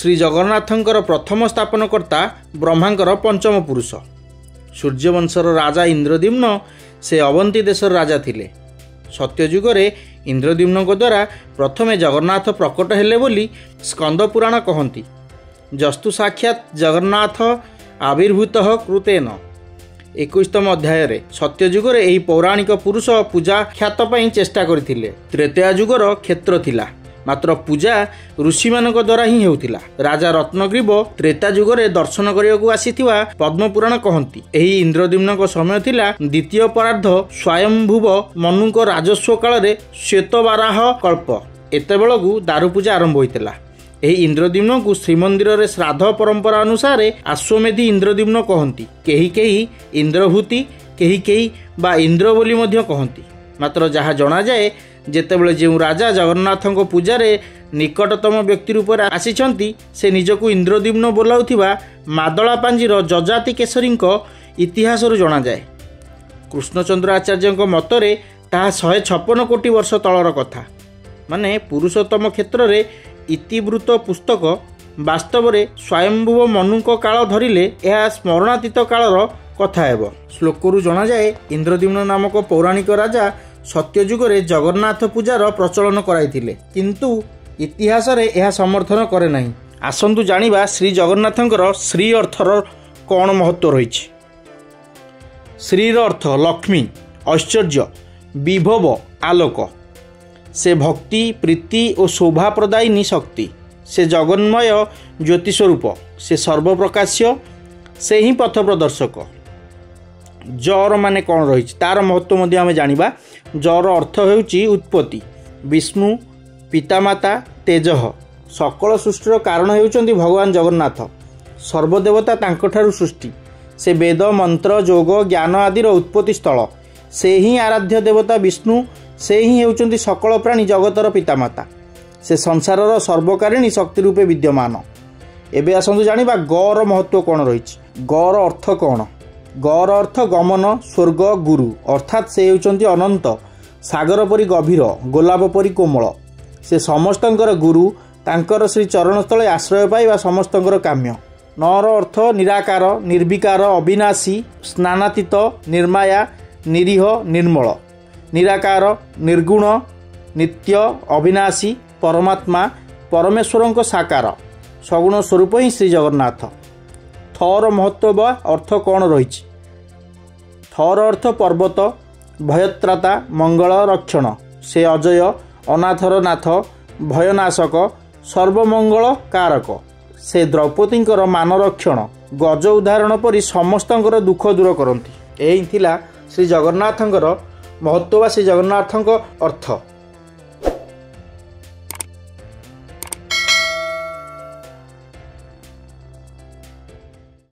श्री जगन्नाथंकर प्रथम स्थापनकर्ता ब्रह्मांकर पंचम पुरुष। सूर्यवंशर राजा इंद्रद्युम्न से अवंती देशर राजा थिले। सत्ययुगरे इंद्रद्युम्न द्वारा प्रथमे जगन्नाथ प्रकट हेले बोली स्कंद पुराण कहती। जस्तु साक्षात जगन्नाथ आविर्भूत कृतेन 21तम अध्याय सत्ययुगरे एही पौराणिक पुरुष पूजा ख्यात पई चेष्टा करथिले। त्रेतया युगर क्षेत्र थिला, मात्र पूजा ऋषि मानक द्वारा ही हेउथिला। राजा रत्नग्रीव त्रेता युगरे दर्शन करियाकू आसीथिबा पद्म पुराण कहती। एही इंद्रद्युम्नक समय थिला द्वितीय परार्ध स्वयंभुव मनुक राजस्व काल रे श्वेतवाराह कल्प। एतेबेलकू दारु पूजा आरंभ होइतिला। एही इंद्रद्युम्न को श्रीमंदिर रे श्राद्ध परंपरा अनुसार आश्वमेधी इंद्रद्युम्न कहती। केही केही इंद्रभूति, केही केही बा इंद्र बोली मध्य कहती। मात्र जहाँ जना जाए जेतेबेले जो राजा जगन्नाथक पूजारे निकटतम व्यक्ति रूप में आसीछंती से निजकू इंद्रद्युम्न बोलाउथिबा मादला पांजीर जजाति केशरी इतिहास जना जाए। कृष्णचंद्र आचार्य मतरे ताहा 156 कोटी वर्ष तलर कथा। माने पुरुषोत्तम क्षेत्र में इतिवृत्त पुस्तक वास्तव में स्वयंभुव मनुक काल धरिले यह स्मरणातीत कालर कथा हेब। श्लोकरू जना जाए इंद्रद्युम्न नामक पौराणिक राजा सत्ययुगरे जगन्नाथ पूजार प्रचलन कराइथिले, किंतु इतिहास रे यह समर्थन करे नहीं। आसंतु जानिबा श्री जगन्नाथंकर श्री अर्थर कौन महत्व रही। श्रीर अर्थ लक्ष्मी, ऐश्वर्य, विभव, आलोक। से भक्ति, प्रीति और शोभा प्रदायिनी शक्ति। से जगन्मय ज्योति स्वरूप। से सर्वप्रकाश्य। से ही पथ प्रदर्शक। जर माने कौन रही तार महत्व मध्य आम जानिबा। जर अर्थ हेउची उत्पत्ति। विष्णु, पितामाता, तेज। सकल सृष्टिर कारण हेउचंती भगवान जगन्नाथ। सर्वदेवता तांकठारु सृष्टि। से वेद, मंत्र, योग, ज्ञान आदिर उत्पत्ति स्थल। से ही आराध्य देवता विष्णु। से ही हेउचंती सकल प्राणी जगतर पितामाता। से संसारर सर्वकारिणी शक्ति रूपे विद्यमान। एबे आसंतु जानिबा गौर महत्व कौन रही। गौर अर्थ कौन। गौर अर्थ गमन, स्वर्ग, गुरु। अर्थात से हेउचंती अनंत, सागर परी गभीर, गोलाप परी कोमल। से समस्तंकर गुरु। तांकर श्री चरण स्थले आश्रय पाइबा समस्तंकर काम्य। नर अर्थ निराकार, निर्विकार, अविनाशी, स्नानातीत, निर्माया, निरीह, निर्मल। निराकार, निर्गुण, नित्य, अविनाशी, परमात्मा, परमेश्वर साकार, सगुण स्वरूप ही श्री जगन्नाथ। थर महत्व व अर्थ कौन रही। थर अर्थ पर्वत, भयत्राता, मंगल रक्षण। से अजय, अनाथर नाथ, भयनाशक, सर्वमंगल कारक। से द्रौपदींकर मान रक्षण, गज उदाहरण परी समस्तंकर दुख दूर करती। यही थिला श्री जगन्नाथंकर महत्व व श्री जगन्नाथंक अर्थ।